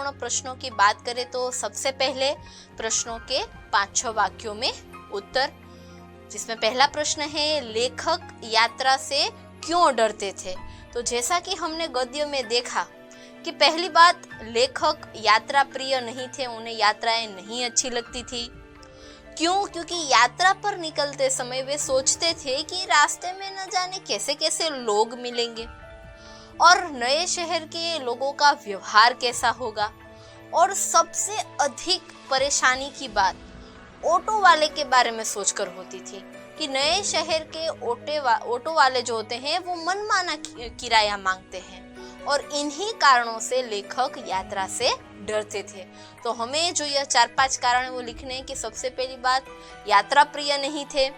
महत्वपूर्ण प्रश्नों की बात करें तो सबसे पहले प्रश्नों के 5-6 वाक्यों में उत्तर, जिसमें पहला प्रश्न है लेखक यात्रा से क्यों डरते थे। तो जैसा कि हमने गद्य में देखा कि पहली बात, लेखक यात्रा प्रिय नहीं थे, उन्हें यात्राएं नहीं अच्छी लगती थी। क्यों? क्योंकि यात्रा पर निकलते समय वे सोचते थे कि रास्ते में न जाने कैसे कैसे लोग मिलेंगे और नए शहर के लोगों का व्यवहार कैसा होगा। और सबसे अधिक परेशानी की बात ऑटो वाले के बारे में सोचकर होती थी कि नए शहर के ऑटो वाले जो होते हैं वो मनमाना किराया मांगते हैं और इन्हीं कारणों से लेखक यात्रा से डरते थे। तो हमें जो यह 4-5 कारण है वो लिखने हैं कि सबसे पहली बात, यात्रा प्रिय नहीं थे।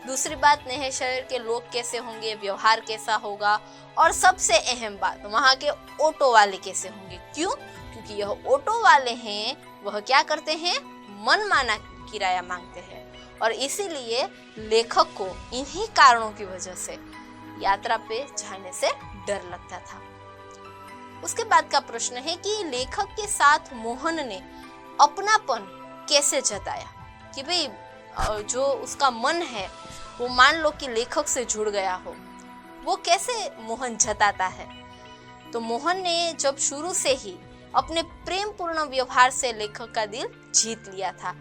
दूसरी बात, नए शहर के लोग कैसे होंगे, व्यवहार कैसा होगा। और सबसे अहम बात, वहाँ के ऑटो वाले कैसे होंगे। क्यों? क्योंकि यह ऑटो वाले हैं, वह क्या करते हैं, मनमाना किराया मांगते हैं और इसीलिए लेखक को इन्हीं कारणों की वजह से यात्रा पे जाने से डर लगता था। उसके बाद का प्रश्न है कि लेखक के साथ मोहन ने अपनापन कैसे जताया, कि भाई जो उसका मन है वो मान लो कि लेखक से जुड़ गया हो, वो कैसे मोहन जताता है। तो मोहन ने जब शुरू से ही अपने प्रेम पूर्ण व्यवहार से लेखक का दिल जीत लिया था।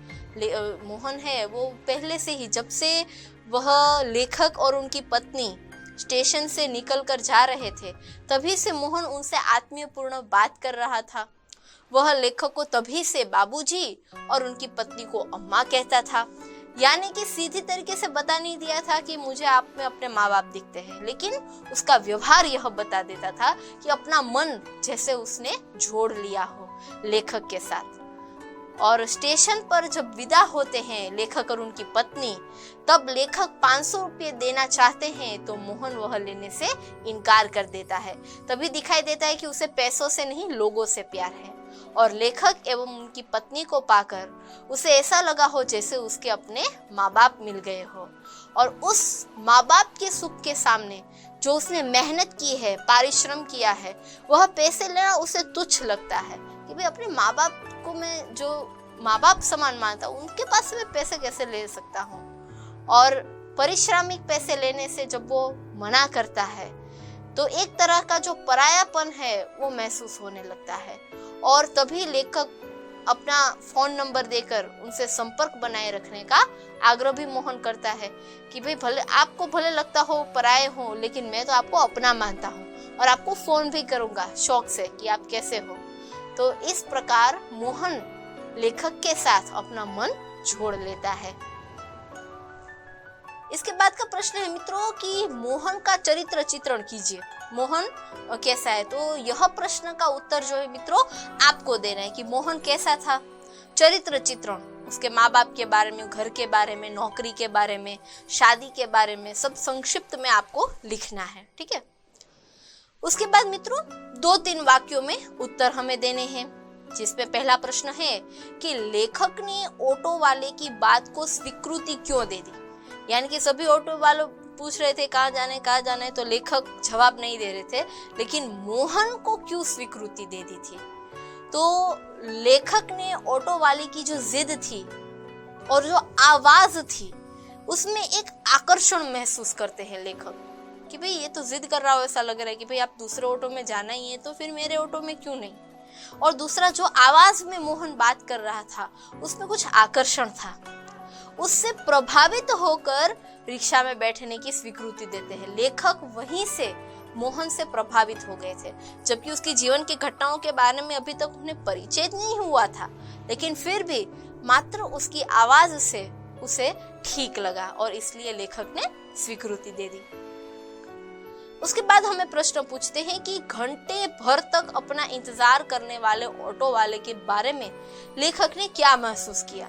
मोहन है वो पहले से ही, जब से वह लेखक और उनकी पत्नी स्टेशन से निकलकर जा रहे थे, तभी से मोहन उनसे आत्मीयपूर्ण बात कर रहा था। वह लेखक को तभी से बाबूजी और उनकी पत्नी को अम्मा कहता था, यानी कि सीधी तरीके से बता नहीं दिया था कि मुझे आप में अपने माँ बाप दिखते हैं, लेकिन उसका व्यवहार यह बता देता था कि अपना मन जैसे उसने जोड़ लिया हो लेखक के साथ। और स्टेशन पर जब विदा होते हैं लेखक और उनकी पत्नी, तब लेखक 500 रुपये देना चाहते हैं तो मोहन वह लेने से इनकार कर देता है। तभी दिखाई देता है कि उसे पैसों से नहीं, लोगों से प्यार है। और लेखक एवं उनकी पत्नी को पाकर उसे ऐसा लगा हो जैसे उसके अपने माँ बाप मिल गए हो। और उस माँ बाप के सुख के सामने जो उसने मेहनत की है, परिश्रम किया है, वह पैसे लेना उसे तुच्छ लगता है कि भाई अपने माँ बाप को मैं जो माँ बाप समान मानता हूँ, उनके पास से मैं पैसे कैसे ले सकता हूँ। और पारिश्रमिक पैसे लेने से जब वो मना करता है तो एक तरह का जो परायापन है वो महसूस होने लगता है। और तभी लेखक अपना फोन नंबर देकर उनसे संपर्क बनाए रखने का आग्रह भी मोहन करता है कि भाई भले लगता हो पराये हो, लेकिन मैं तो आपको अपना मानता हूँ और आपको फोन भी करूंगा शौक से कि आप कैसे हो। तो इस प्रकार मोहन लेखक के साथ अपना मन जोड़ लेता है। इसके बाद का प्रश्न है मित्रों कि मोहन का चरित्र चित्रण कीजिए, मोहन कैसा है। तो यह प्रश्न का उत्तर जो है मित्रों आपको देना है कि मोहन कैसा था। चरित्र चित्रण, उसके माँ बाप के बारे में, घर के बारे में, नौकरी के बारे में, शादी के बारे में, सब संक्षिप्त में आपको लिखना है, ठीक है। उसके बाद मित्रों 2-3 वाक्यों में उत्तर हमें देने हैं, जिसमें पहला प्रश्न है कि लेखक ने ऑटो वाले की बात को स्वीकृति क्यों दे दी। यानी कि सभी ऑटो वालों पूछ रहे थे कहाँ जाना है, तो लेखक जवाब नहीं दे रहे थे, लेकिन मोहन को क्यों स्वीकृति दे दी थी। तो लेखक ने ऑटो वाले की जो जिद थी और जो आवाज थी उसमें एक आकर्षण महसूस करते हैं लेखक कि भाई ये तो जिद कर रहा हो, ऐसा लग रहा है कि भाई आप दूसरे ऑटो में जाना ही है तो फिर मेरे ऑटो में क्यों नहीं। और दूसरा, जो आवाज में मोहन बात कर रहा था उसमें कुछ आकर्षण था, उससे प्रभावित होकर रिक्शा में बैठने की स्वीकृति देते हैं। लेखक वहीं से मोहन से प्रभावित हो गए थे, जबकि उसकी जीवन की घटनाओं के बारे में अभी तक उन्हें परिचय नहीं हुआ था, लेकिन फिर भी मात्र उसकी आवाज से उसे ठीक लगा और इसलिए लेखक ने स्वीकृति दे दी। उसके बाद हमें प्रश्न पूछते हैं कि घंटे भर तक अपना इंतजार करने वाले ऑटो वाले के बारे में लेखक ने क्या महसूस किया।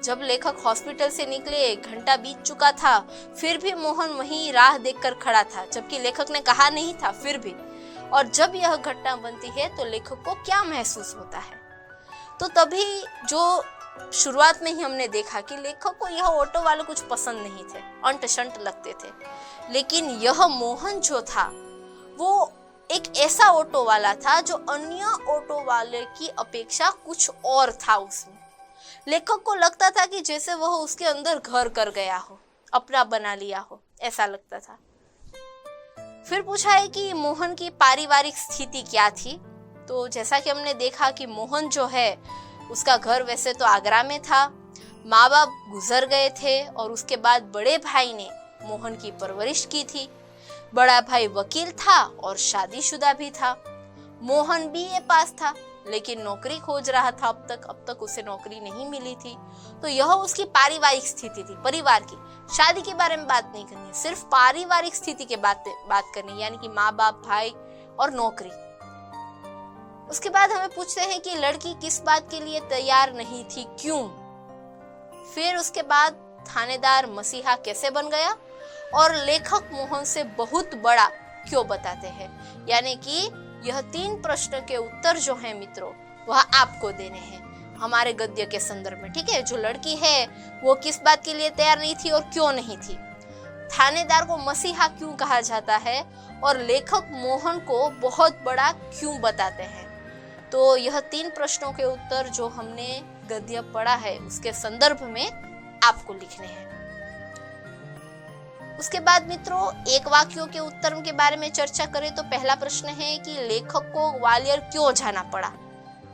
जब लेखक हॉस्पिटल से निकले, 1 घंटा बीत चुका था, फिर भी मोहन वहीं राह देखकर खड़ा था, जबकि लेखक ने कहा नहीं था, फिर भी। और जब यह घटना बनती है तो लेखक को क्या महसूस होता है। तो तभी जो शुरुआत में ही हमने देखा कि लेखक को यह ऑटो वाले कुछ पसंद नहीं थे, अंट शंट लगते थे, लेकिन यह मोहन जो था वो एक ऐसा ऑटो वाला था जो अन्य ऑटो वाले की अपेक्षा कुछ और था उसमें। लेखक को लगता था कि जैसे वह उसके अंदर घर कर गया हो, अपना बना लिया हो, ऐसा लगता था। फिर पूछा है कि मोहन की पारिवारिक स्थिति क्या थी। तो जैसा कि हमने देखा कि मोहन जो है उसका घर वैसे तो आगरा में था, माँ बाप गुजर गए थे और उसके बाद बड़े भाई ने मोहन की परवरिश की थी। बड़ा भाई वकील था और शादीशुदा भी था। मोहन बीए पास था लेकिन नौकरी खोज रहा था अब तक उसे नौकरी नहीं मिली थी। तो यह उसकी पारिवारिक स्थिति थी, परिवार की। शादी के बारे में बात नहीं करनी, सिर्फ पारिवारिक स्थिति के बात करनी, यानी कि माँ बाप, भाई और नौकरी। उसके बाद हमें पूछते हैं कि लड़की किस बात के लिए तैयार नहीं थी, क्यों। फिर उसके बाद थानेदार मसीहा कैसे बन गया और लेखक मोहन से बहुत बड़ा क्यों बताते हैं। यानी कि यह 3 प्रश्न के उत्तर जो हैं मित्रों वह आपको देने हैं हमारे गद्य के संदर्भ में, ठीक है। जो लड़की है वो किस बात के लिए तैयार नहीं थी और क्यों नहीं थी, थानेदार को मसीहा क्यों कहा जाता है और लेखक मोहन को बहुत बड़ा क्यों बताते हैं। तो यह 3 प्रश्नों के उत्तर जो हमने गद्य पढ़ा है उसके संदर्भ में आपको लिखने हैं। उसके बाद मित्रों एक वाक्यों के उत्तर के बारे में चर्चा करें तो पहला प्रश्न है कि लेखक को ग्वालियर क्यों जाना पड़ा।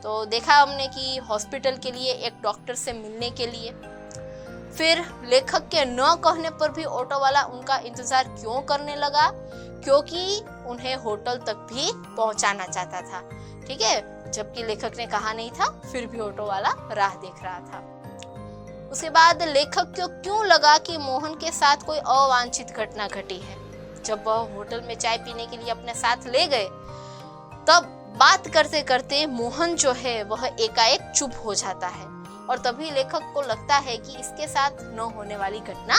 तो देखा हमने कि हॉस्पिटल के लिए, एक डॉक्टर से मिलने के लिए। फिर लेखक के न कहने पर भी ऑटो वाला उनका इंतजार क्यों करने लगा, क्योंकि उन्हें होटल तक भी पहुंचाना चाहता था, ठीक है। जबकि लेखक ने कहा नहीं था, फिर भी ऑटो वाला राह देख रहा था। उसके बाद लेखक को क्यों लगा कि मोहन के साथ कोई अवांछित घटना घटी है। जब वह होटल में चाय पीने के लिए अपने साथ ले गए तब बात करते करते मोहन जो है वह एकाएक चुप हो जाता है और तभी लेखक को लगता है कि इसके साथ न होने वाली घटना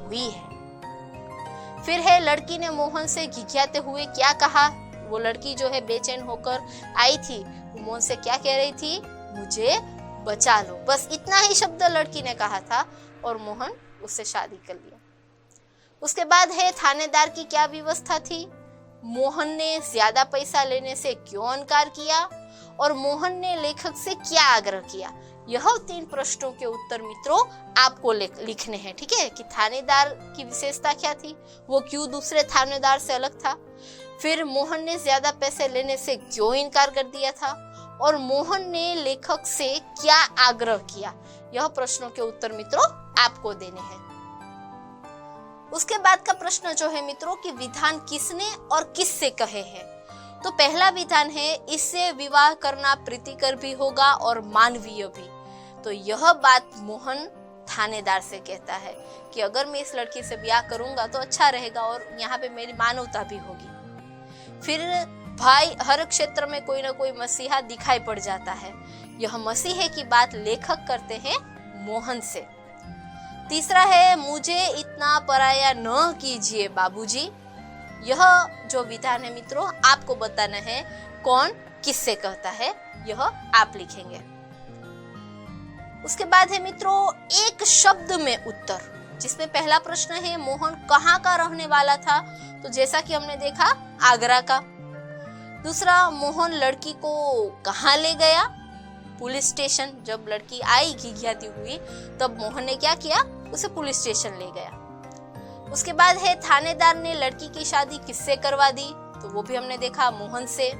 हुई है। फिर है लड़की ने मोहन से घिघियाते हुए क्या कहा। वो लड़की जो है बेचैन होकर आई थी, वो मोहन से क्या कह रही थी, मुझे बचा लो। बस इतना ही शब्द लड़की ने कहा था और मोहन उससे शादी कर लिया। उसके बाद है थानेदार की क्या व्यवस्था थी, मोहन ने ज्यादा पैसा लेने से क्यों इनकार किया और मोहन ने लेखक से क्या आग्रह किया। यह 3 प्रश्नों के उत्तर मित्रों आपको लिखने हैं, ठीक है। कि थानेदार की विशेषता क्या थी, वो क्यों दूसरे थानेदार से अलग था। फिर मोहन ने ज्यादा पैसे लेने से क्यों इनकार कर दिया था और मोहन ने लेखक से क्या आग्रह किया। यह प्रश्नों के उत्तर मित्रों आपको देने हैं। उसके बाद का प्रश्न जो है मित्रों कि विधान किसने और किससे कहे हैं। तो पहला विधान है इससे विवाह करना प्रीतिकर भी होगा और मानवीय भी। तो यह बात मोहन थानेदार से कहता है कि अगर मैं इस लड़की से ब्याह करूंगा तो अच्छा रहेगा और यहाँ पे मेरी मानवता भी होगी। फिर भाई हर क्षेत्र में कोई ना कोई मसीहा दिखाई पड़ जाता है। यह मसीहे की बात लेखक करते हैं मोहन से। तीसरा है मुझे इतना पराया न कीजिए बाबूजी। यह जो विधान है मित्रों आपको बताना है कौन किससे कहता है, यह आप लिखेंगे। उसके बाद है मित्रों एक शब्द में उत्तर, जिसमें पहला प्रश्न है मोहन कहाँ का रहने वाला था। तो जैसा कि हमने देखा आगरा का। दूसरा मोहन लड़की को कहाँ ले गया, पुलिस स्टेशन। जब लड़की आई घिघियाती हुई तब मोहन ने क्या किया, उसे पुलिस स्टेशन ले गया। उसके बाद है थानेदार ने लड़की की शादी किससे करवा दी। तो वो भी हमने देखा मोहन से।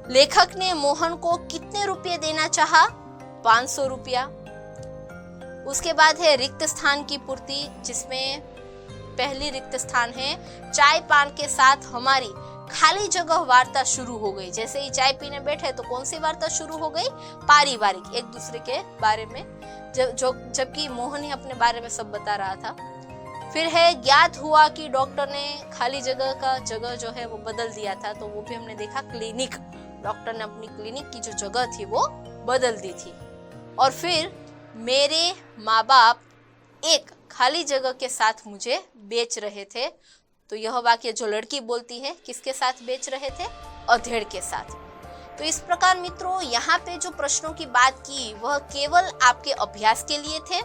लेखक ने मोहन को कितने रुपए देना चाहा, 500 रुपया। उसके बाद है रिक्त स्थान की पूर्ति, जिसमें पहली रिक्त स्थान है चाय पान के साथ हमारी खाली जगह वार्ता शुरू हो गई। जैसे ही चाय पीने बैठे तो कौन सी वार्ता शुरू हो गई, पारिवारिक, एक दूसरे के बारे में, जबकि मोहन ही अपने बारे में सब बता रहा था। फिर है ज्ञात हुआ कि डॉक्टर ने खाली जगह का जगह जो है वो बदल दिया था। तो वो भी हमने देखा क्लिनिक, डॉक्टर ने अपनी क्लिनिक की जो जगह थी वो बदल दी थी। और फिर मेरे माँ बाप एक खाली जगह के साथ मुझे बेच रहे थे। तो यह वाक्य जो लड़की बोलती है किसके साथ बेच रहे थे, अधेड़ के साथ। तो इस प्रकार मित्रों यहाँ पे जो प्रश्नों की बात की वह केवल आपके अभ्यास के लिए थे।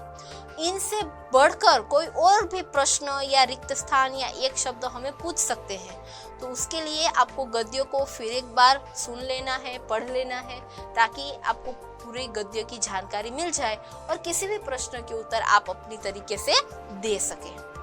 इनसे बढ़कर कोई और भी प्रश्न या रिक्त स्थान या एक शब्द हमें पूछ सकते हैं। तो उसके लिए आपको गद्यों को फिर एक बार सुन लेना है, पढ़ लेना है, ताकि आपको पूरे गद्य की जानकारी मिल जाए और किसी भी प्रश्न के उत्तर आप अपनी तरीके से दे सकें।